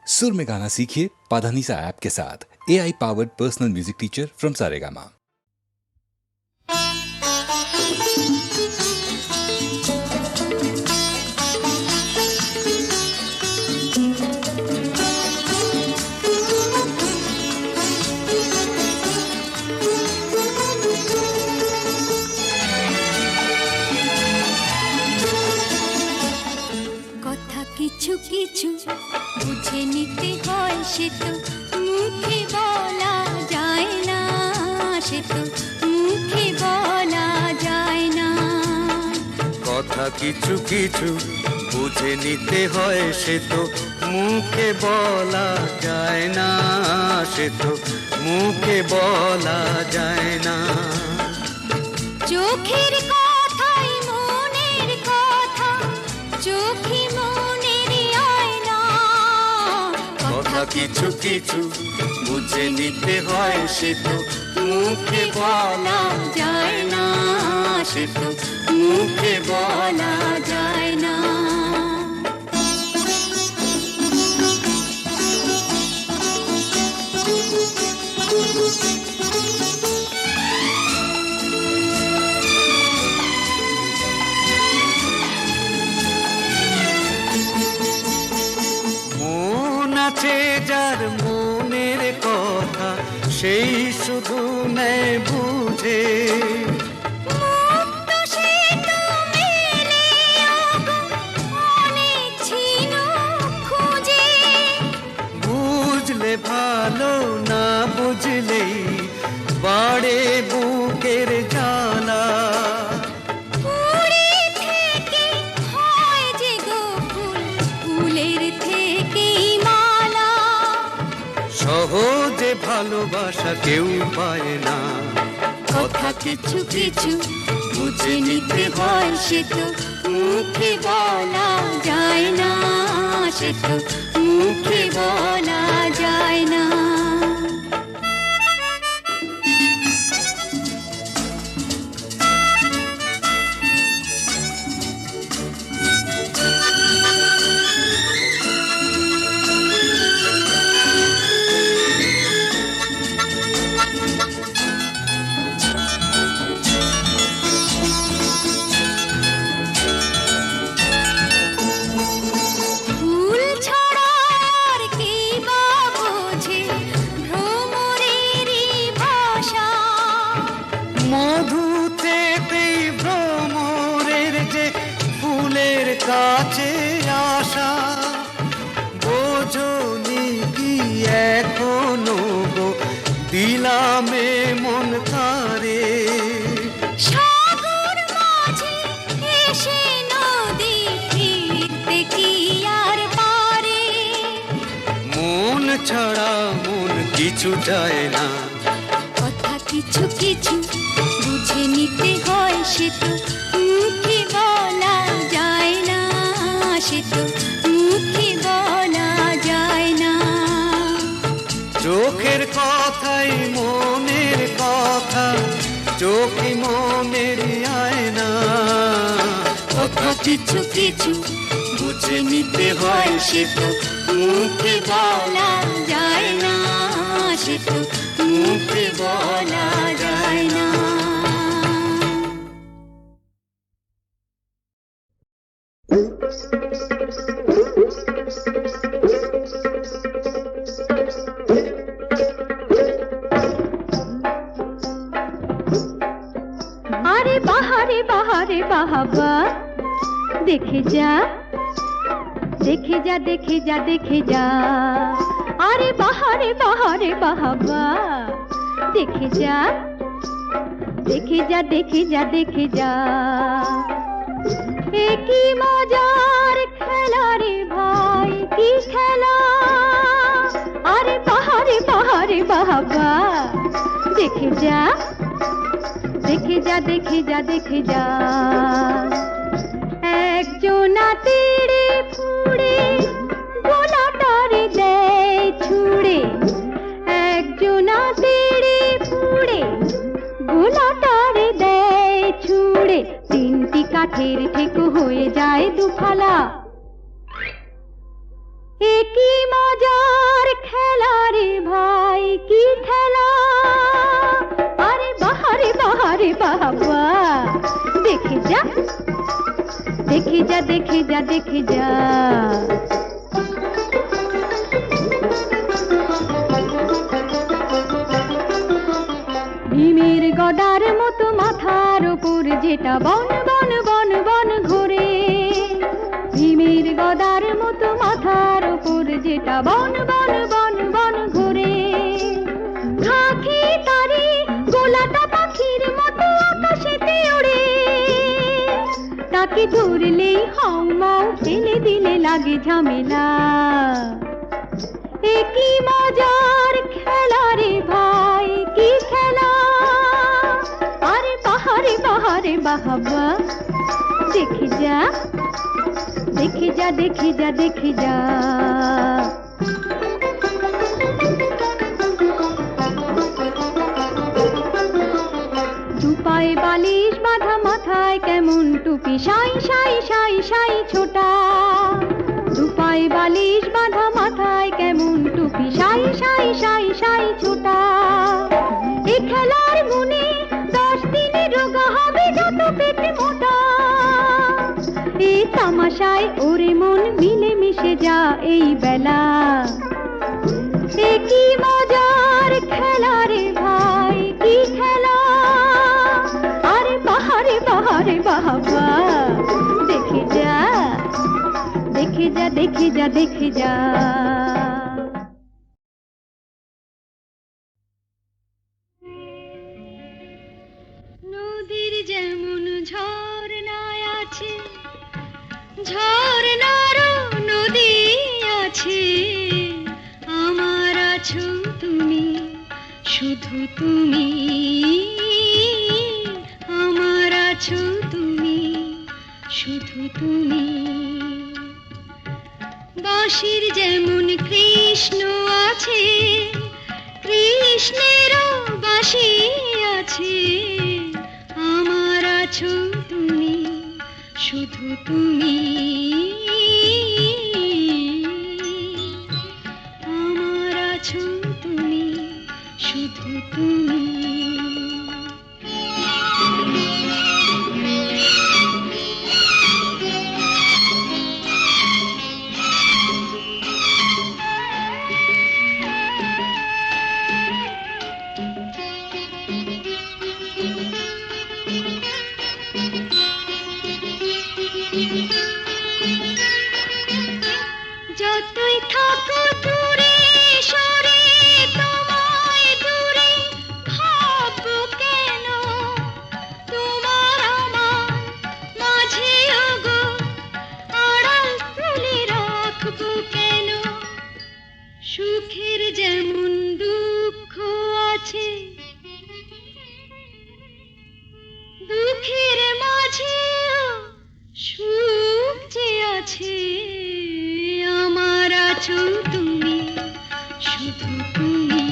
सुर में गाना सीखिए पाधानीसा ऐप के साथ। AI powered personal music teacher from Saregama. কিছু কিছু বুঝে নিতে হয়, সে তো মুখে বলা যায় না, সে তো মুখে বলা যায় না। কথা কিছু কিছু বুঝে নিতে হয়, সে তো মুখে বলা যায় না, সে তো মুখে বলা যায় না। চোখের কথাই মনের কথা, চোখে কিছু কিছু বুঝে নিতে হয়, সে তো মুখে বলা যায় না, সে তো মুখে বলা যায় না। যার মনের কথা সেই শুধু নেয় বুঝে, বুঝলে ভালো, না বুঝলেই বাড়ে বুকের জ্বালা। সহজে ভালোবাসা কেউ পায় না। কথা কিছু কিছু বুঝে নিতে হয়, সে তো মুখে বলা যায় না, সে তো মুখে বলা যায় না। কাছে আসা বোঝনি কি এখনো গো, দিলামে মন তারে। সাগর মাঝে এসে নদী ফিরতে কি আর পারে, মন ছাড়া মন কিছু চায় না। কথা কিছু কিছু বুঝে নিতে হয়, সে তো মুখে বলা যায় না, সে তো মুখে বলা যায় না। চোখের কথাই মনের কথা, চোখে মনের আয়না। কথা কিছু কিছু বুঝে নিতে হয়, সে তো মুখে বলা যায় না, সে তো মুখে বলা যায় না। আরে বাহারে বাহারে বাহাবা, দেখে যা দেখে যা দেখে যা দেখে যা। আরে বাহারে বাহারে বাহাবা, দেখে যা দেখে যা দেখে যা দেখে যা। এ কি মজার খেলা রে ভাই, কি খেলা। আরে বাহারে বাহারে বাহাবা, দেখে যা দেখে যা দেখে যা দেখে যা। একজনা তেড়ে ফুড়ে গোলাটারে দেয় ছুড়ে, একজনা তেড়ে ফুড়ে গোলাটারে দেয় ছুড়ে। তিনটি কাঠের ঠেকো হয়ে যায় দুফালা। এক কি মজার খেলা রে ভাই কি খেলা আরে বাহারে বাহারে বাবা দেখে যা দেখে যা দেখে যা দেখে যা ভীমের গদার মতো মাথার উপর যেটা বন বন বন বন ঘোরে ভীমের গদার মতো মাথার উপর যেটা বন বন বন বন ঘোরে ঝাঁকি তারে গোলাটা পাখির মতো আকাশেতে ওড়ে তাকে ধরলেই হাউ মাউ ফেলে দিলে লাগে ঝামেলা এ কি মজার খেলা রে ভাই কি খেলা আরে বাহারে বাহারে বাহাবা দেখে যা দেখে যা দেখে যা দেখে যা দুপায়ে বালিশ বাঁধা মাথায় কেমন টুপি সাই সাই সাই সাই ছোটা দুপায়ে বালিশ বাঁধা মাথায় কেমন টুপি সাই সাই সাই সাই ছোটা এ খেলার গুণে 10 দিনে রোগা হবে যত পেটে মোটা এই তামাশায় ওরে মন মিলে মিশে যা এই বেলা এ কি মজার খেলা রে ভাই কি খেলা আরে বাহারে বাহারে বাবা দেখে যা দেখে যা দেখে যা দেখে যা নদীর যেমন ঝর্ণায় আছে ঝর্ণারও নদী আছে আমার আছো তুমি শুধু তুমি আমার আছো তুমি শুধু তুমি বাঁশির যেমন কৃষ্ণ আছে কৃষ্ণেরও বাঁশি আছে আমার আছো তুমি শুধু তুমি আমার আছো তুমি শুধু তুমি যতই থাকো দূরে সরে তোমায় দূরে ভাববো কেন তোমার আমার মাঝে ওগো আড়াল তুলে রাখবো কেন সুখের যেমন দুঃখ আছে দুঃখের মাঝে সুখ যে আছে আমার আছো তুমি শুধু তুমি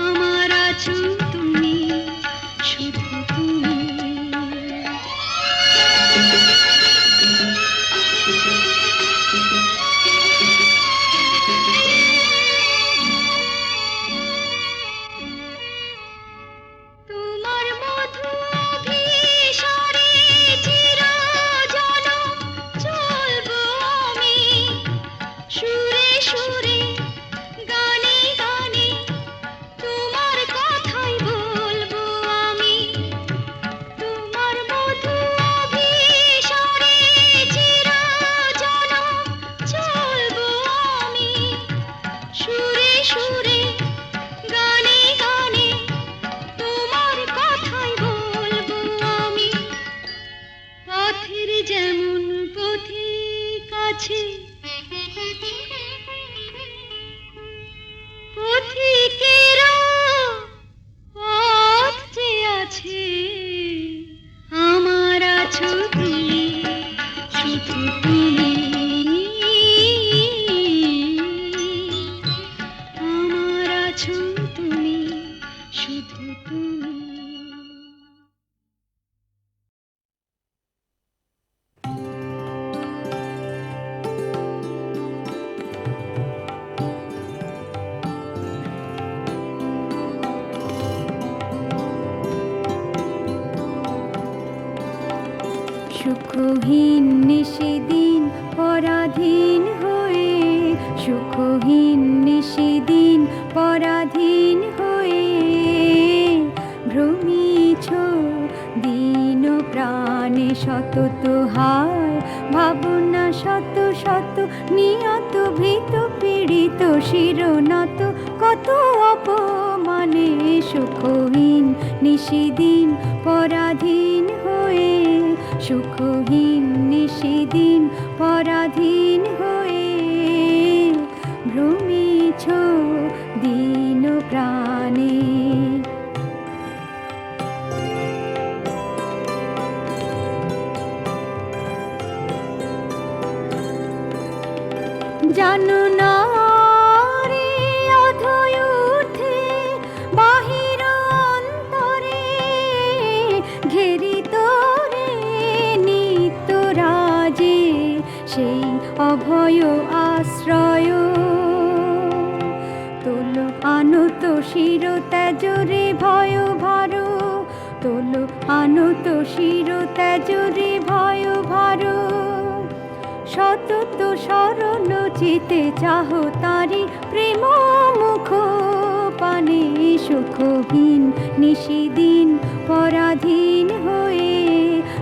আমার আছো তুমি শুধু তুমি তোমার মধু অভিসারে চিরজনম চলবো আমি সুরে সুরে গানে গানে তোমার কথাই বলবো আমি তোমার মধু অভিসারে চিরজনম চলবো আমি সুরে সুরে গানে গানে তোমার কথাই বলবো আমি পথের যেমন পথিক আছে পথিকেরও পথ যে আছে আমার আছো তুমি শুধু তুমি আমার আছো তুমি শুধু তুমি সুখহীন নিশিদিন পরাধীন হয়ে, সুখহীন নিশিদিন পরাধীন হয়ে ভ্রমিছ দিন প্রাণে সতত হায় ভাবনা শত শত নিয়ত ভীত পীড়িত শিরনত কত অপমানে সুখহীন নিশিদিন পরাধীন হয়ে, সুখহীন নিশিদিন পরাধীন হয়ে ভ্রমিছ দিন প্রাণে। জানো না রে অধৈ ঊর্ধ্বে বাহির অন্তরে ঘেরিত রে নিত্য রাজে সেই অভয় আশ্রয়। তোল আনত শির ত্যাজরে ভয় ভার, তোল আনত শির ত্যাজরে ভয় ভার। সতত শরণ চিতে চাহ তারি প্রেম মুখ পানে, সুখহীন নিশিদিন পরাধীন হয়ে,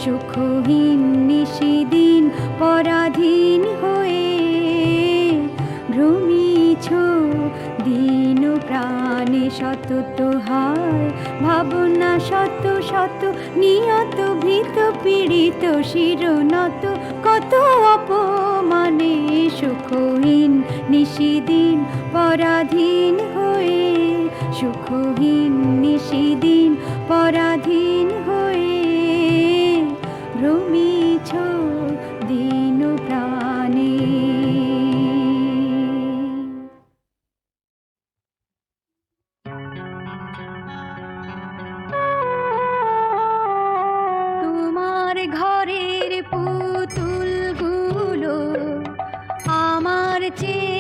সুখহীন নিশিদিন পরাধীন হয়ে ভ্রমিছ দিন প্রাণে সতত হায় ভাবনা শত শত নিয়ত ভীত পীড়িত শিরনত কত অপমানে সুখহীন নিশিদিন পরাধীন হয়ে, সুখহীন নিশিদিন পরাধীন হয়ে ভ্রমিছ দিন প্রাণে। তোমার ঘরের পুতুলগুলো আমার চেয়ে